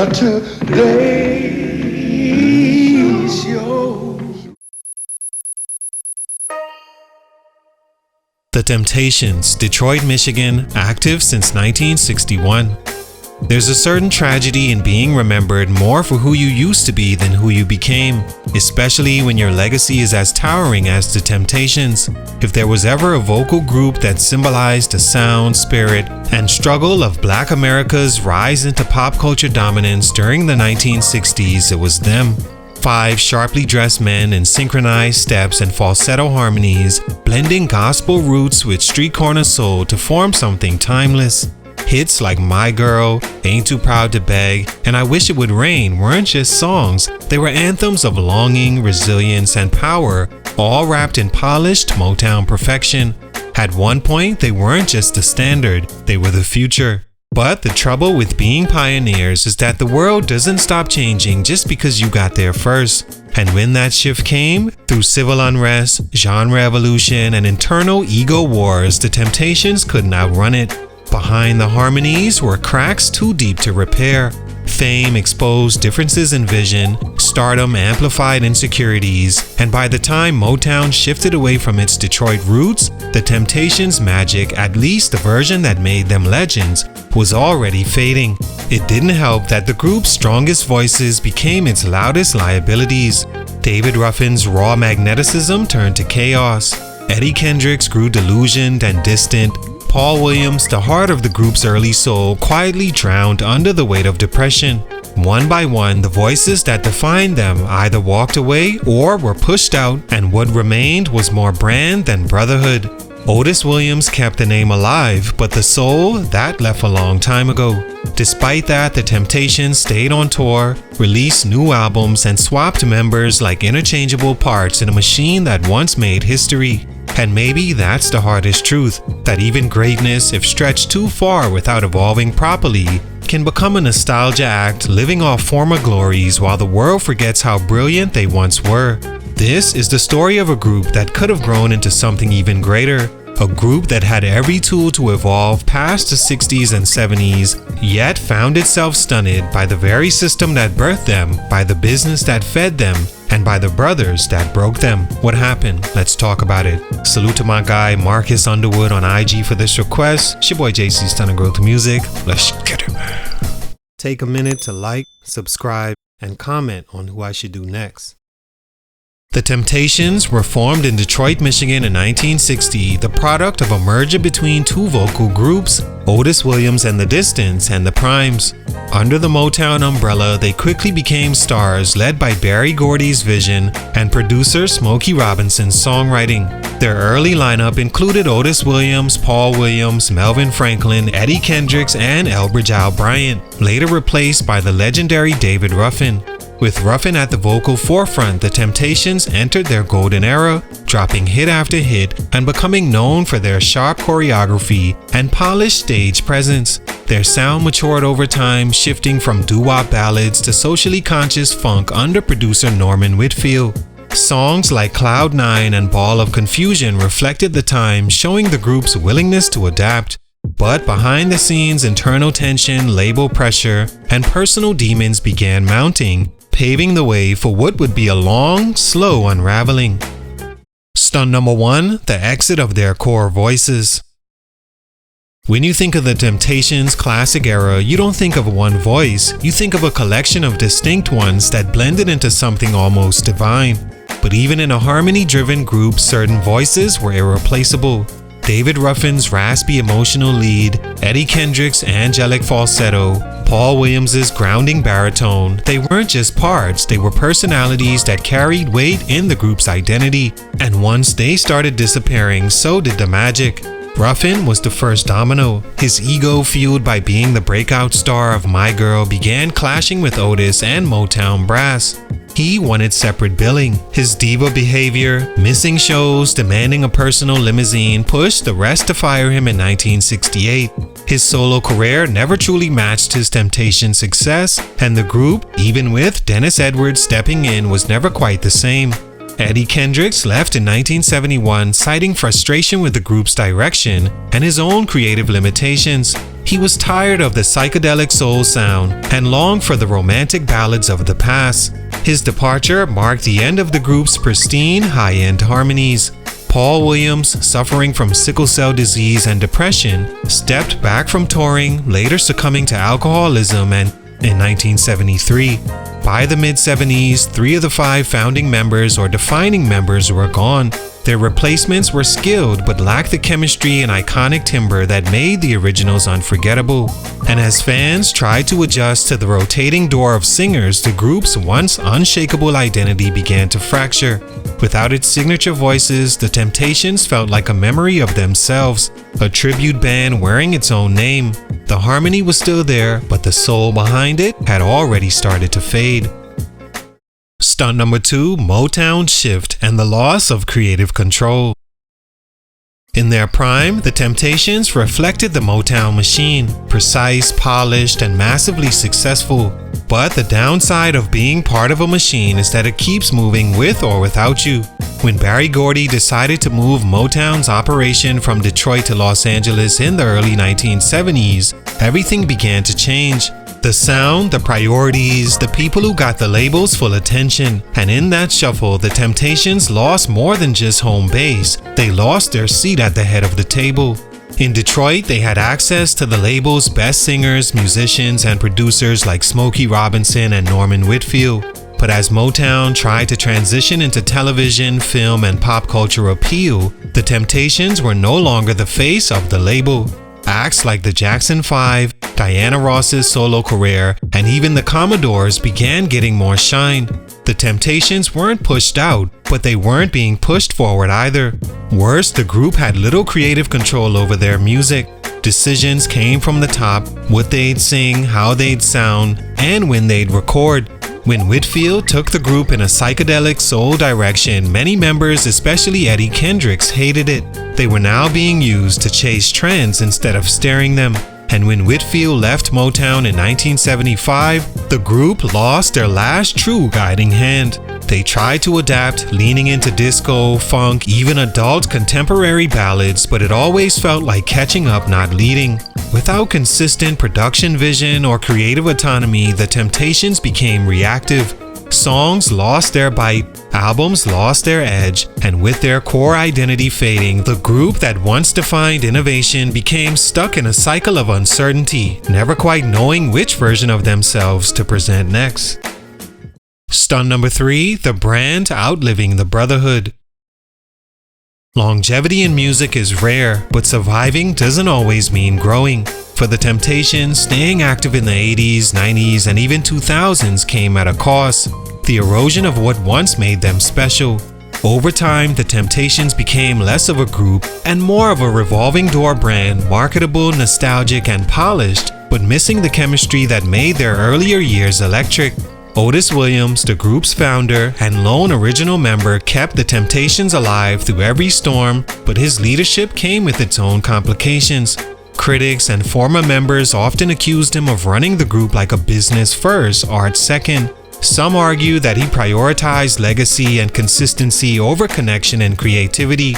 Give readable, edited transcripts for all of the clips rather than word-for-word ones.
Today's show. The Temptations, Detroit, Michigan, active since 1961. There's a certain tragedy in being remembered more for who you used to be than who you became, especially when your legacy is as towering as The Temptations. If there was ever a vocal group that symbolized the sound, spirit, and struggle of Black America's rise into pop culture dominance during the 1960s, it was them. 5 sharply dressed men in synchronized steps and falsetto harmonies, blending gospel roots with street corner soul to form something timeless. Hits like My Girl, Ain't Too Proud to Beg, and I Wish It Would Rain weren't just songs, they were anthems of longing, resilience, and power, all wrapped in polished Motown perfection. At one point, they weren't just the standard, they were the future. But the trouble with being pioneers is that the world doesn't stop changing just because you got there first. And when that shift came, through civil unrest, genre evolution, and internal ego wars, the Temptations couldn't outrun it. Behind the harmonies were cracks too deep to repair. Fame exposed differences in vision, stardom amplified insecurities, and by the time Motown shifted away from its Detroit roots, the Temptations' magic, at least the version that made them legends, was already fading. It didn't help that the group's strongest voices became its loudest liabilities. David Ruffin's raw magneticism turned to chaos. Eddie Kendricks grew delusioned and distant. Paul Williams, the heart of the group's early soul, quietly drowned under the weight of depression. One by one, the voices that defined them either walked away or were pushed out, and what remained was more brand than brotherhood. Otis Williams kept the name alive, but the soul, that left a long time ago. Despite that, the Temptations stayed on tour, released new albums, and swapped members like interchangeable parts in a machine that once made history. And maybe that's the hardest truth, that even greatness, if stretched too far without evolving properly, can become a nostalgia act living off former glories while the world forgets how brilliant they once were. This is the story of a group that could have grown into something even greater, a group that had every tool to evolve past the 60s and 70s, yet found itself stunted by the very system that birthed them, by the business that fed them, and by the brothers that broke them. What happened? Let's talk about it. Salute to my guy Marcus Underwood on IG for this request. It's your boy JC Stunted Growth Music. Let's get it. Take a minute to like, subscribe, and comment on who I should do next. The Temptations were formed in Detroit, Michigan in 1960, the product of a merger between two vocal groups, Otis Williams and The Distance and The Primes. Under the Motown umbrella, they quickly became stars led by Berry Gordy's vision and producer Smokey Robinson's songwriting. Their early lineup included Otis Williams, Paul Williams, Melvin Franklin, Eddie Kendricks, and Elbridge Al Bryant, later replaced by the legendary David Ruffin. With Ruffin at the vocal forefront, the Temptations entered their golden era, dropping hit after hit and becoming known for their sharp choreography and polished stage presence. Their sound matured over time, shifting from doo-wop ballads to socially conscious funk under producer Norman Whitfield. Songs like Cloud 9 and Ball of Confusion reflected the time, showing the group's willingness to adapt. But behind the scenes, internal tension, label pressure, and personal demons began mounting, paving the way for what would be a long, slow unraveling. Stunt number 1, the exit of their core voices. When you think of the Temptations' classic era, you don't think of one voice, you think of a collection of distinct ones that blended into something almost divine. But even in a harmony-driven group, certain voices were irreplaceable. David Ruffin's raspy emotional lead, Eddie Kendricks' angelic falsetto, Paul Williams' grounding baritone, they weren't just parts, they were personalities that carried weight in the group's identity. And once they started disappearing, so did the magic. Ruffin was the first domino. His ego, fueled by being the breakout star of My Girl, began clashing with Otis and Motown brass. He wanted separate billing. His diva behavior, missing shows, demanding a personal limousine pushed the rest to fire him in 1968. His solo career never truly matched his Temptation success, and the group, even with Dennis Edwards stepping in, was never quite the same. Eddie Kendricks left in 1971, citing frustration with the group's direction and his own creative limitations. He was tired of the psychedelic soul sound and longed for the romantic ballads of the past. His departure marked the end of the group's pristine, high-end harmonies. Paul Williams, suffering from sickle cell disease and depression, stepped back from touring, later succumbing to alcoholism and in 1973. By the mid-70s, 3 of the 5 founding members or defining members were gone. Their replacements were skilled but lacked the chemistry and iconic timbre that made the originals unforgettable. And as fans tried to adjust to the rotating door of singers, the group's once unshakable identity began to fracture. Without its signature voices, the Temptations felt like a memory of themselves, a tribute band wearing its own name. The harmony was still there, but the soul behind it had already started to fade. Stunt number 2, Motown shift and the loss of creative control. In their prime, the Temptations reflected the Motown machine, precise, polished, and massively successful. But the downside of being part of a machine is that it keeps moving with or without you. When Barry Gordy decided to move Motown's operation from Detroit to Los Angeles in the early 1970s, everything began to change. The sound, the priorities, the people who got the label's full attention. And in that shuffle, the Temptations lost more than just home base. They lost their seat at the head of the table. In Detroit, they had access to the label's best singers, musicians, and producers like Smokey Robinson and Norman Whitfield. But as Motown tried to transition into television, film, and pop culture appeal, the Temptations were no longer the face of the label. Acts like the Jackson 5, Diana Ross's solo career, and even the Commodores began getting more shine. The Temptations weren't pushed out, but they weren't being pushed forward either. Worse, the group had little creative control over their music. Decisions came from the top: what they'd sing, how they'd sound, and when they'd record. When Whitfield took the group in a psychedelic soul direction, many members, especially Eddie Kendricks, hated it. They were now being used to chase trends instead of steering them. And when Whitfield left Motown in 1975, the group lost their last true guiding hand. They tried to adapt, leaning into disco, funk, even adult contemporary ballads, but it always felt like catching up, not leading. Without consistent production vision or creative autonomy, the Temptations became reactive. Songs lost their bite, albums lost their edge, and with their core identity fading, the group that once defined innovation became stuck in a cycle of uncertainty, never quite knowing which version of themselves to present next. Stunt number 3, the brand outliving the brotherhood. Longevity in music is rare, but surviving doesn't always mean growing. For the Temptations, staying active in the 80s, 90s, and even 2000s came at a cost: the erosion of what once made them special. Over time, the Temptations became less of a group and more of a revolving door brand, marketable, nostalgic, and polished, but missing the chemistry that made their earlier years electric. Otis Williams, the group's founder and lone original member, kept the Temptations alive through every storm, but his leadership came with its own complications. Critics and former members often accused him of running the group like a business first, art second. Some argue that he prioritized legacy and consistency over connection and creativity.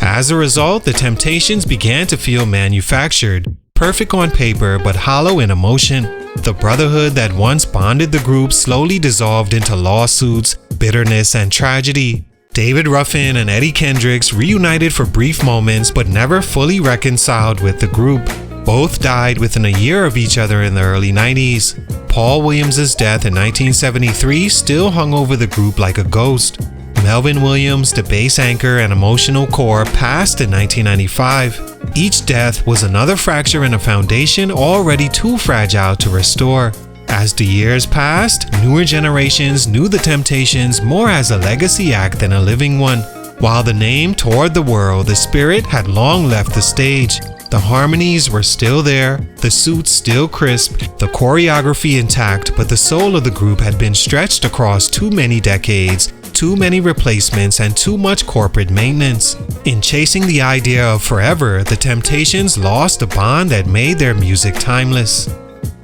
As a result, the Temptations began to feel manufactured, perfect on paper but hollow in emotion. The brotherhood that once bonded the group slowly dissolved into lawsuits, bitterness, and tragedy. David Ruffin and Eddie Kendricks reunited for brief moments but never fully reconciled with the group. Both died within a year of each other in the early 90s. Paul Williams' death in 1973 still hung over the group like a ghost. Melvin Williams, the bass anchor and emotional core, passed in 1995. Each death was another fracture in a foundation already too fragile to restore. As the years passed, newer generations knew the Temptations more as a legacy act than a living one. While the name toured the world, the spirit had long left the stage. The harmonies were still there, the suits still crisp, the choreography intact, but the soul of the group had been stretched across too many decades, too many replacements, and too much corporate maintenance. In chasing the idea of forever, the Temptations lost a bond that made their music timeless.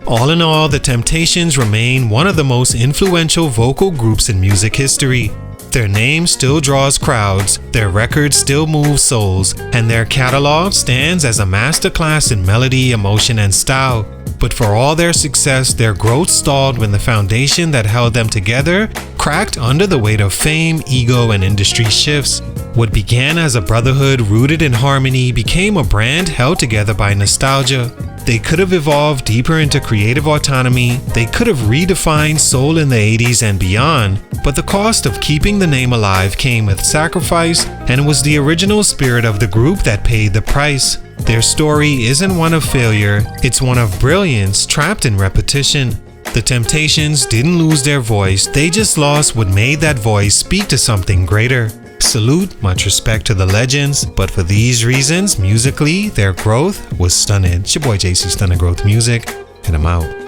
All in all, the Temptations remain one of the most influential vocal groups in music history. Their name still draws crowds, their record still moves souls, and their catalog stands as a masterclass in melody, emotion, and style. But for all their success, their growth stalled when the foundation that held them together cracked under the weight of fame, ego, and industry shifts. What began as a brotherhood rooted in harmony became a brand held together by nostalgia. They could have evolved deeper into creative autonomy, they could have redefined soul in the 80s and beyond, but the cost of keeping the name alive came with sacrifice, and it was the original spirit of the group that paid the price. Their story isn't one of failure, it's one of brilliance trapped in repetition. The Temptations didn't lose their voice, they just lost what made that voice speak to something greater. Salute, much respect to the legends, but for these reasons, musically, their growth was stunted. It's your boy JC, Stunted Growth Music, and I'm out.